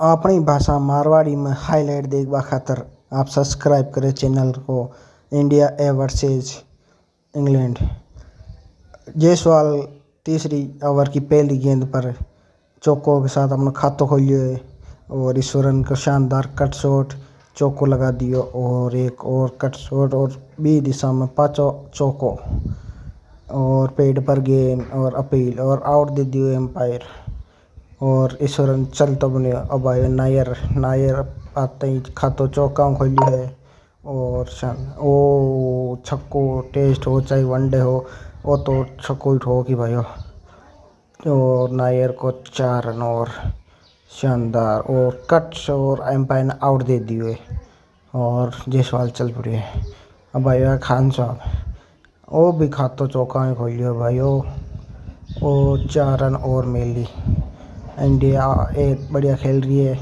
अपनी भाषा मारवाड़ी में हाईलाइट देखवा खातर आप सब्सक्राइब करें चैनल को। इंडिया ए वर्सेज इंग्लैंड। जायसवाल तीसरी ओवर की पहली गेंद पर चौको के साथ अपना खातों खोलियो है और ईश्वरन का शानदार कट शॉट चौको लगा दियो और एक और कट शॉट और बी दिशा में पांचों चौको और पेड़ पर गेंद और अपील और आउट दे दियो एम्पायर और ईश्वरन चल तो बने। अब आयो नायर आते ही खातो चौका खोली है और ओ छक्को टेस्ट हो चाहे वनडे हो वो तो छक्को ही ठोक ही भाइयों और नायर को 4 रन और शानदार और कट और एम्पायर ने आउट दे दिए और जायसवाल चल पड़े। अब आयो खान साहब वो भी खातो चौका खोलियो भाइयों वो 4 रन और मेली। इंडिया एक बढ़िया खेल रही है,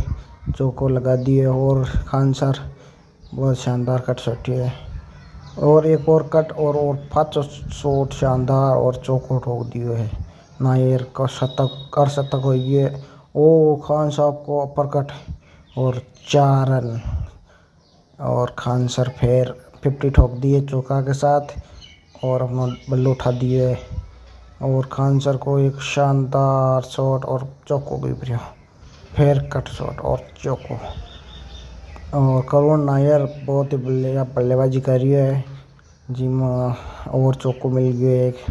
चौको लगा दिए और खान सर बहुत शानदार कट शॉट है और एक और कट और पांचों शॉट शानदार और चौको ठोक दिए है। नायर का शतक शतक हो गए ओ खान साहब को अपर कट और 4 रन और खान सर फिर 50 ठोक दिए चौका के साथ और अपना बल्लो उठा दिए और खान सर को एक शानदार शॉट और चौको भी प्रिया फिर कट शॉट और चौको और करुण नायर बहुत ही बल्लेबाजी कर रही है जिसमें और चौको मिल गए एक।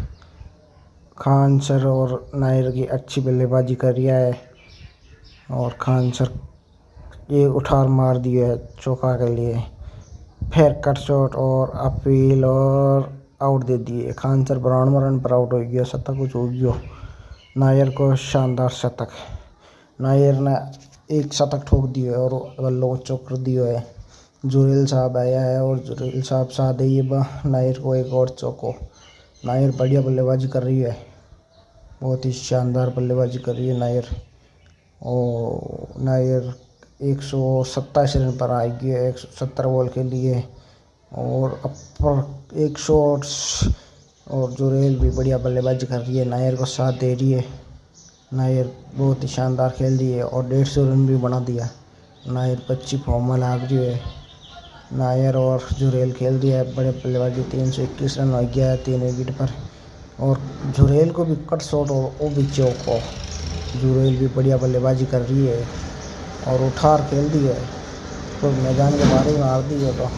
खान सर और नायर की अच्छी बल्लेबाजी कर रही है और खान सर ये उठार मार दिया है चौका के लिए फिर कट शॉट और अपील और आउट दे दिए। खान सर 92 रन पर आउट हो गया, शतक कुछ हो गया। नायर को शानदार शतक, नायर ने एक शतक ठोक दिया और बल्लो चौकर दियो है। जुरेल साहब आया है और जुरेल साहब साथ ही नायर को एक और चौको। नायर बढ़िया बल्लेबाजी कर रही है, बहुत ही शानदार बल्लेबाजी कर रही है नायर और नायर 127 रन पर आ गई है 170 बॉल के लिए और अपर 1 शॉट और जुरेल भी बढ़िया बल्लेबाजी कर रही है, नायर को साथ दे रही है। नायर बहुत ही शानदार खेल रही है और 150 रन भी बना दिया। नायर अच्छी फॉर्म में लाग रही है। नायर और जुरेल खेल रही है बड़े बल्लेबाजी 321 रन हो गया है 3 विकेट पर और जुरेल को भी कट शॉट और वो भी चौको। जुरेल भी बढ़िया बल्लेबाजी कर रही है और उठार खेल दी है तो मैदान के बाहर ही मार दी है तो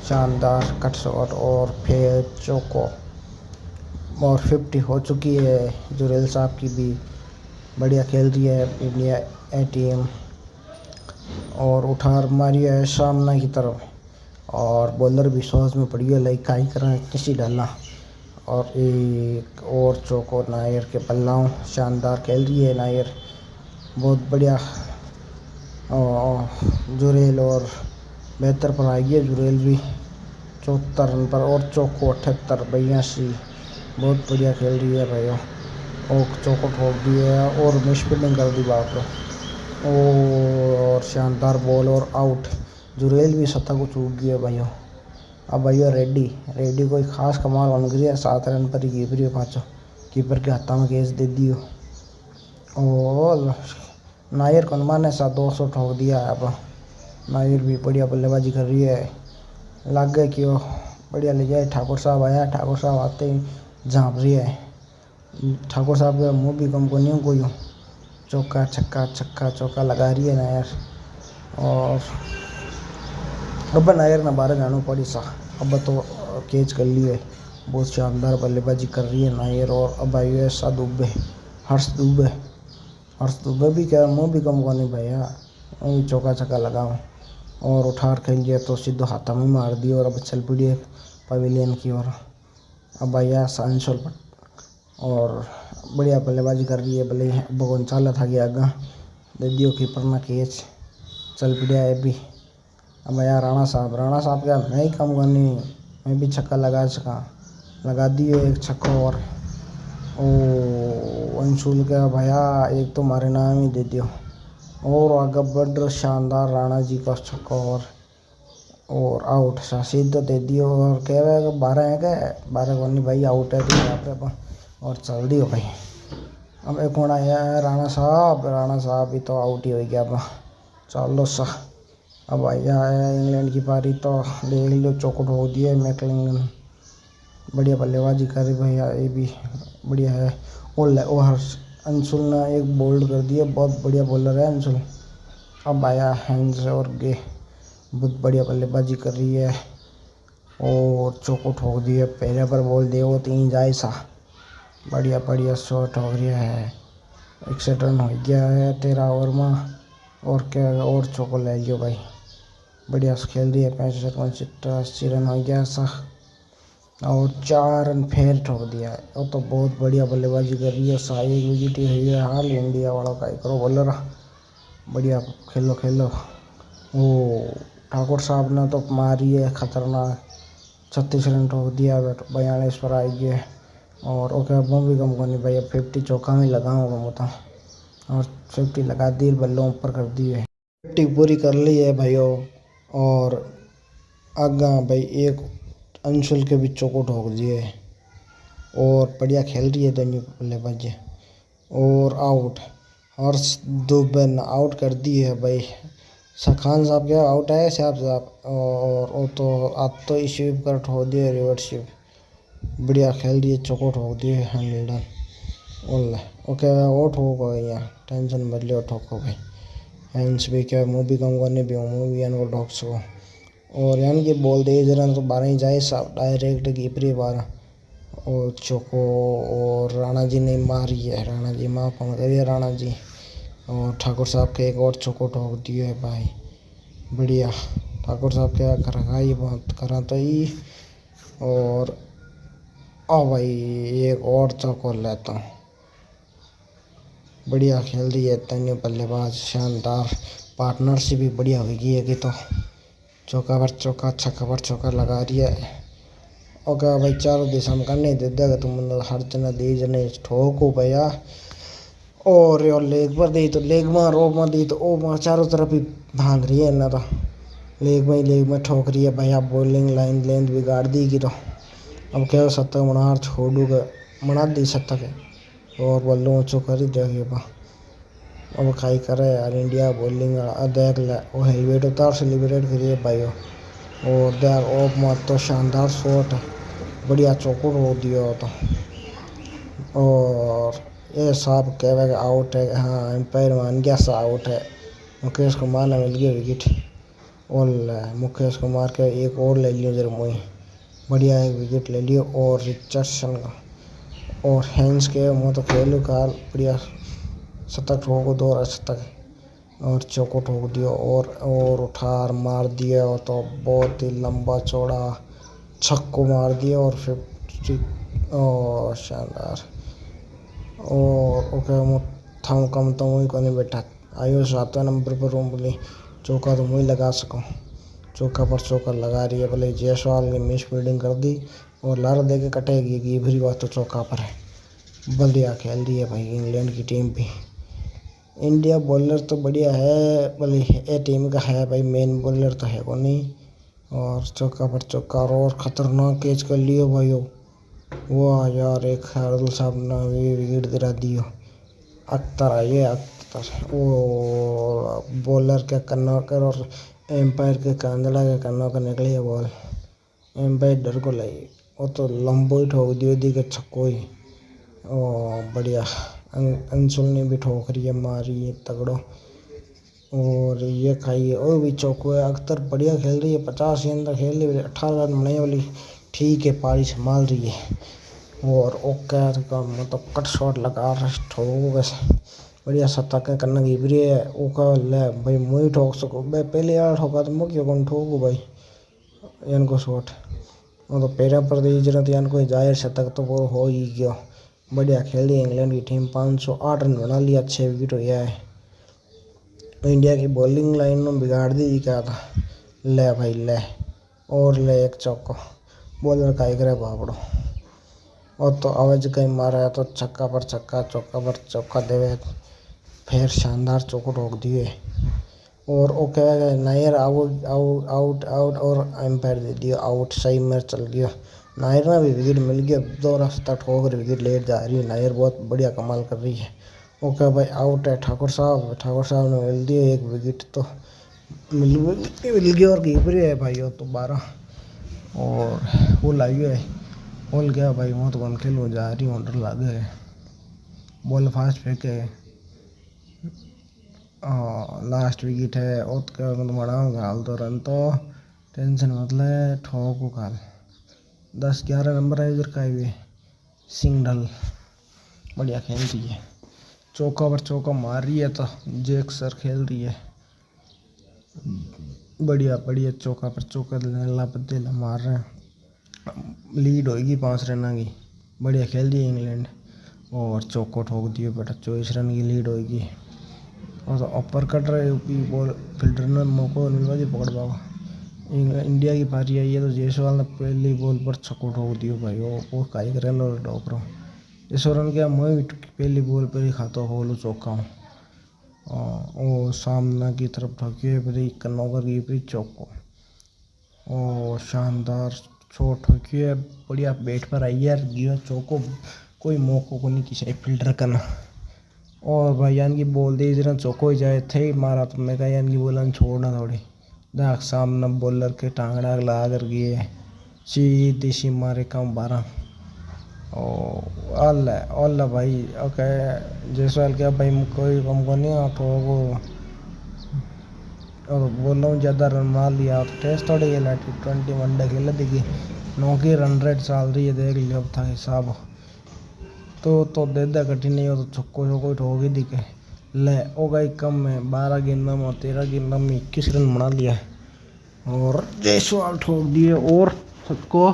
शानदार कट शॉट और फिर चौको और 50 हो चुकी है। जुरेल साहब की भी बढ़िया खेल रही है इंडिया ए टीम और उठार मारी है सामने की तरफ और बॉलर भी सोच में पड़ी है लाइक काई करें किसी डालना और एक और चौको नायर के पल्लाओं शानदार खेल रही है नायर बहुत बढ़िया। जुरेल और बेहतर पर आई है जुरेल भी 74 रन पर और चौको 78 82 बहुत बढ़िया खेल रही है भाइयों और चौको ठोक दिए और मिस फील्डिंग कर दी बाप और शानदार बॉल और आउट। जुरेल भी सत्ता को चूक गया भाइयों। अब भाइयों रेड्डी कोई खास कमाल बन गई है 7 रन पर ही कीपर है पाँचों कीपर के हाथ में कैच दे दियो और नायर को माने साथ 200 ठोक दिया है। अब नायर भी बढ़िया बल्लेबाजी कर रही है, लग गए कि वो बढ़िया ले जाए। ठाकुर साहब आया, ठाकुर साहब आते ही झाँप रही है। ठाकुर साहब का मुँह भी कम को नहीं कोई चौका छक्का चौका लगा रही है नायर और अब नायर ने 12 जानो पड़ी सा अब तो कैच कर लिए। बहुत शानदार बल्लेबाजी कर रही है नायर और अब आई है सा दुबे हर्ष दुबे भी क्या मुँह भी कम को नहीं भैया चौका छक्का लगाओ और उठार खेल गया तो सीधो हाथा में मार दिया और अब चल पड़ी है पवेलियन की ओर। अब आया सांसोल और बढ़िया बल्लेबाजी कर रही है भले भगवान चाला था गया आगा दे दियो कीपर ना कैच चल पड़ा है भी। अब आया राणा साहब क्या मैं ही कम करनी मैं भी छक्का लगा दिए एक छक्का और ओ अंशुल क्या भैया एक तो मारे नाम ही दे दियो और आगे बढ़ शानदार राणा जी का छक्का और आउट सा सीधा दे दियो और कह रहे 12 है क्या 12 को नहीं भाई आउट है तो यहाँ पे और चल दियो भाई। अब एक कौन आया है, राणा साहब भी तो आउट ही हो गया। अब चलो सा, अब आया है इंग्लैंड की पारी, तो देख लो चौकट हो दिए मैकलिंगन। बढ़िया बल्लेबाजी कर रही भैया, ये भी बढ़िया है। और अंशुल ने एक बोल्ड कर दिया, बहुत बढ़िया बॉलर है अंशुल। अब आया हैंस और गे, बहुत बढ़िया बल्लेबाजी कर रही है और चौको ठोक दिए। पहले पर बॉल दे वो 3 जाए सा, बढ़िया बढ़िया शॉट हो रहा है। 61 रन हो गया है 13 ओवर में। और क्या, और चौको ले लियो भाई, बढ़िया से खेल रही है। 65 80 रन हो गया ऐसा, और 4 रन फिर ठोक दिया है। वो तो बहुत बढ़िया बल्लेबाजी कर रही है। सारी एक विकेट ही हुई है। हाल इंडिया वालों का करो बॉलर, बढ़िया खेलो खेलो। वो ठाकुर साहब ने तो मारी है खतरनाक, 36 रन ठोक दिया, 42 पर आई है। और ओके, अब भी कम करनी भाई, अब 50 चौका में लगाऊंगा मैं तो, और 50 लगा दी, बल्लों ऊपर कर दी है। 50 पूरी कर ली है भाइयों। और आगा भाई एक अंशुल के भी चौको ठोक दिए, और बढ़िया खेल रही है दोनों बल्लेबाजी। और आउट, हर्ष दुबे ने आउट कर दी है भाई। खान साहब क्या आउट है साहब। और वो तो आज तो स्वीप कर ठोक दिए, रिवर्स स्वीप, बढ़िया खेल रही है, चौको ठोक दिए 100 रन। ओके वो ठोको भैया, टेंशन मत लियो, ठोको भाई। हैंस भी क्या, मुँह भी कम करने भी मुँह भी इनको ठोक सको। और यानी कि बॉल दे जरा तो 12 ही जाए साहब, डायरेक्ट कीपरी 12 और चौको। और राणा जी ने मारी है, राणा जी माफ करिए राणा जी। और ठाकुर साहब के एक और चौको ठोक दिए है भाई, बढ़िया। ठाकुर साहब क्या करा ये बात करा तो ही। और ओ भाई एक और चौको लेता हूँ, बढ़िया खेल रही है तन्यू बल्लेबाज, शानदार। पार्टनरशिप भी बढ़िया होगी है कि तो, चौका पर चौका छक्का पर चौका लगा रही है। ओके भाई, चारों दिशा में करने दे देगा तुम, हर जना दे जने ठोको भैया। और लेग पर दी तो लेग में, रो में दी तो ओ में, चारों तरफ ही भाग रही है ना, तो लेग में ठोक रही है भैया। बॉलिंग लाइन लेंथ बिगाड़ दी की तो, अब क्या शतक मना छोड़ूगा, मना दी शतक है। और बल्लों चो कर ही देगी बा, अब खाई करे यार इंडिया बॉलिंग। देख ले वो हेलमेट उतार सेलिब्रेट करिए भाइयों। और देख ओप मत तो शानदार शॉट है, बढ़िया चौको हो दिया तो। और ये साहब कहेगा आउट है, हाँ एम्पायर मान गया सा आउट है। मुकेश कुमार ने मिल गया विकेट। और मुकेश कुमार के एक और ले लियो जरा मुई, बढ़िया एक विकेट ले लियो। और रिचर्डसन का और हैंस के मैं तो खेलू काल, बढ़िया शतक ठोको, 2 शतक और चौको ठोक दिया। और उठार मार दिया, और तो बहुत ही लंबा चौड़ा छक्को मार दिया। और 50, और शानदार। और ओके मैं था कम तो वही को नहीं बैठा, आयो 7वें नंबर पर रूम बोली, चौका तो वही लगा सकूँ। चौका पर चौका लगा रही है, भले जायसवाल ने मिस फील्डिंग कर दी और लार दे के कटेगी कि भरी बात तो चौका पर है। बढ़िया खेल रही है भाई इंग्लैंड की टीम भी। इंडिया बॉलर तो बढ़िया है, भले ये टीम का है भाई, मेन बॉलर तो है को नहीं। और चौका पर चौका, और ख़तरनाक कैच कर लियो भाई। वाह यार, एक शार्दुल साहब ने विकेट गिरा दियो। अख्तर आइए अख्तर, वो बॉलर के कन्नों कर और एम्पायर के कांदड़ा के कन्नों का निकली है बॉल। एम्पायर डर को लाई, वो तो लंबो ही ठोक दियो दी के छक्को ही। ओ बढ़िया, अंशुल ने भी ठोक रही है, मारी है तगड़ो। और ये खाइए और भी चौको है। अख्तर बढ़िया खेल रही है, 50 के अंदर खेल रही है, 18 रन बनाने वाली, ठीक है, पारी संभाल रही है। और ओके का मतलब कट शॉट लगा रहा ठोको वैसे, बढ़िया शतक करना की भी है। ओका ले भाई मुझे ठोक सको भाई, पहले यार ठोका तो मुझे कौन ठोको भाई इनको शॉट। वो तो पैरा पर दी जरा तो इनको जाहिर शतक तो वो हो ही गया। बढ़िया खेल रही है इंग्लैंड की टीम, 508 रन बना लिया, 6 विकेट हो गया है। इंडिया की बॉलिंग लाइन में बिगाड़ दी क्या था। ले भाई ले, और ले एक चौको, बॉलर का एक रहा बापड़ो। और तो आवाज कहीं मारा है तो छक्का पर छक्का, चौका पर चौका देवे, फिर शानदार चौको ठोक दिए। और वो कह Nair out out out out, और एम्पायर दे दिया आउट, सही में चल गया। नायर ना भी विकेट मिल गया, दो रास्ता ठोक कर विकेट लेट जा रही है। नायर बहुत बढ़िया कमाल कर रही है। ओके भाई, आउट है ठाकुर साहब ने मिल दिया एक विकेट, तो मिल गया। और कीपर है भाई वो तो 12, और वो लाइव है बोल गया भाई, वो तो कौन खेल जा रही हूँ, डर लग है। बॉल फास्ट फेंके, लास्ट विकेट है। और बड़ा गाल तो रन तो टेंशन मतलब ठोक काल 10-11 नंबर है उधर का हुए। सिंगल बढ़िया खेल रही है, चौका पर चौका मार रही है, तो जैक सर खेल रही है बढ़िया बढ़िया, चौका पर चौका बदले मार रहे हैं। लीड होगी 5 रन की, बढ़िया खेल रही है इंग्लैंड। और चौको ठोक दिए बेटा, 24 रन की लीड होगी। और तो अपर कट रहे बॉल, फील्डर ने मौका मिलवा दी पकड़ पाओ। इंडिया की पारी आई है, तो जायसवाल ने पहली बॉल पर छक्को ठोक दियो भाई। वो काई करे लो डॉक रहा इस रन क्या, मैं भी पहली बॉल पर ही खाता हो चौका हूँ। वो सामने की तरफ ठोकी है कन्नौकर की चौको। ओ शानदार शॉट ठोकी है, बढ़िया बैट पर आई यार, गियो चौको, कोई मौको को नहीं किसी फील्डर करना। और भाई यान की बॉल दे इधर चौको ही जाए थे मारा, तो मैं कहा यान की बॉल छोड़ना थोड़ी, देख सामने बॉलर के टांगड़ा ला कर गए सीधी सी मारे कम 12। ओ अल्लाह भाई। ओके जयसवाल क्या भाई, कोई कम को नहीं ठोको, और बोल रहा हूँ ज़्यादा रन मार लिया तो टेस्ट थोड़ी खेला, T20 वनडे खेला देखिए, 9 की रन रेट चल रही है, देख लिया अब था हिसाब। तो दे कठिन नहीं हो, तो छक्को छक्को ठोक ही दिखे ले। ओ गई कम में 12 गेंदों में 13 गेंदों में 21 रन बना लिया, और जायसवाल ठोक दिए। और छक्को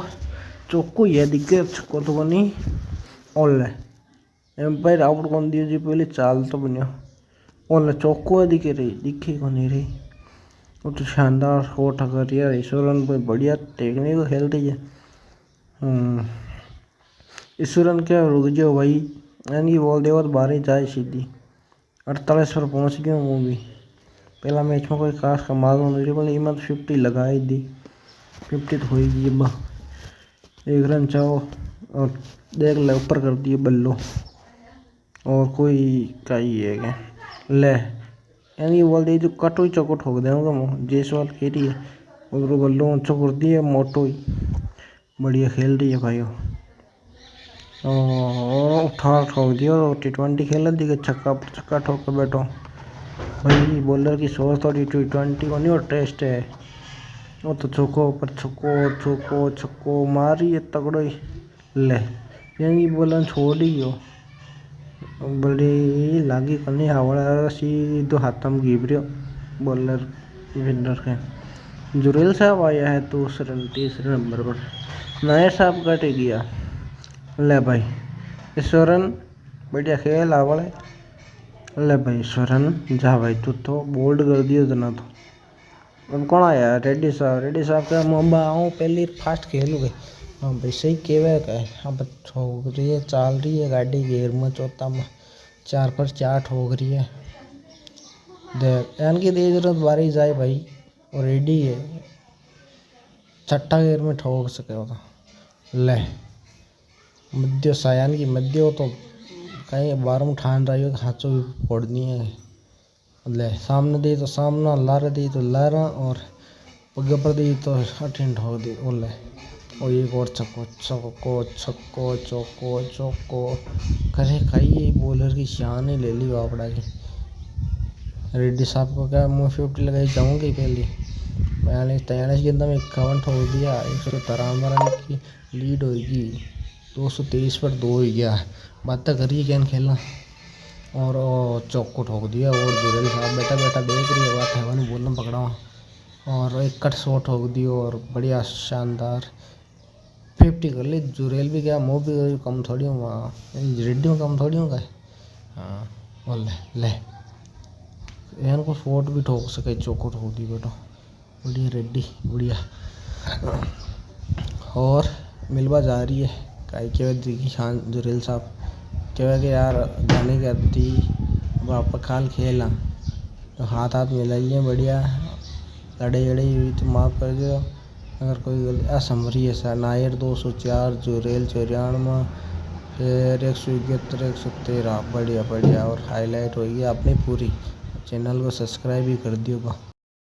चौको ही है दिखे, छक्को तो बनी। और एम्पायर आउट कौन दियो जी, पहले चाल तो बनिया। और चौको है दिखे को नहीं रही। वो तो शानदार शॉट कर रही है ईश्वरन, कोई बढ़िया टेक्निक खेल रही है। ईश्वरन क्या रुक जाओ भाई, इनकी बॉल देखो तो 12 जाए सीधी, 48 पर पहुंच गया वो भी। पहला मैच में कोई खास कमाल नहीं रही, इमें तो 50 लगाई दी, 50 तो होगी अब। 1 रन चाहो और देख ले ऊपर कर दिए बल्लो, और कोई का ही है क्या ले, यानी बोल दी जो कटो ही चौको ठोक देगा जायसवाल खेली है, उधर बल्लो चौक दिए मोटो ही, बढ़िया खेल रही है भाई। और उठा ठोक दिया, T20 खेल दी छक्का पर छक्का ठोक कर बैठो भाई। बॉलर की सोच थोड़ी T20 को नहीं, और टेस्ट है वो तो छक्को पर छक्को छक्को मार रही है तगड़ो ही ले, यानी बॉलर छोड़ ही हो बड़ी लागी करनी हवा सीधो हाथ में गिर रही बॉलर विनर के। जुरेल साहब आया है तीसरे नंबर पर, नायर साहब कट गया ले भाई। ईश्वरन बढ़िया खेल आवड़े ले भाई, ईश्वरन जा भाई, तू तो बोल्ड कर दियो जना। तो अब कौन आया, रेड्डी साहब का मुंबा आऊँ पहली फास्ट खेलूँगे। हाँ भाई सही केवे का है, अब ठोक रही है, चाल रही है गाड़ी गेयर में, चौथा में 4 पर 4 ठोक रही है। देख यान की तेज जरूरत बारी जाए भाई, और रेडी है, छठा गेयर में ठोक सके हो तो ले। मध्य सायान की मध्य हो तो कहीं 12 ठान रही हो, हाथों भी फोड़नी है ले। सामने दी तो सामना, लार दी तो लारा, और पग पर दी तो अठिन ठोक दी ओले। और एक और छक्को छक्को छक्को चौको चौको करे खाई, बॉलर की शान ही ले ली बापड़ा की। रेड्डी साहब को क्या मुँह 50 लगाई जाऊँगी पहली, 43 गेंद में 51 ठोक दिया, 113 रन की लीड होगी, 223 पर 2 हो गया। बात करिए क्या खेलना, और चौको ठोक दिया। और जुरेल साहब बेटा देख रही है बात है, मैंने बोलना पकड़ा, और एक कट शॉट ठोक दियो, और बढ़िया शानदार 50 कर ली। जुरेल भी क्या, मुँह भी कम थोड़ी हूँ, रेड्डी में कम थोड़ी हूँ गए। हाँ बोल ले एन को शॉट भी ठोक सके, चौको ठोक दी बेटा, बढ़िया रेड्डी बढ़िया। और मिलवा जा रही है काई के देखी खान जुरेल साहब कहे कि यार गाने की आती अब आप खाल खेला, तो हाथ मिलाइए बढ़िया, लड़े हुई तो माफ़ कर दो, अगर कोई गलती असमरी है सर नायर 204 जुरेल 94 फिर 171 113 बढ़िया बढ़िया और हाईलाइट होगी अपनी पूरी। चैनल को सब्सक्राइब भी कर दियो।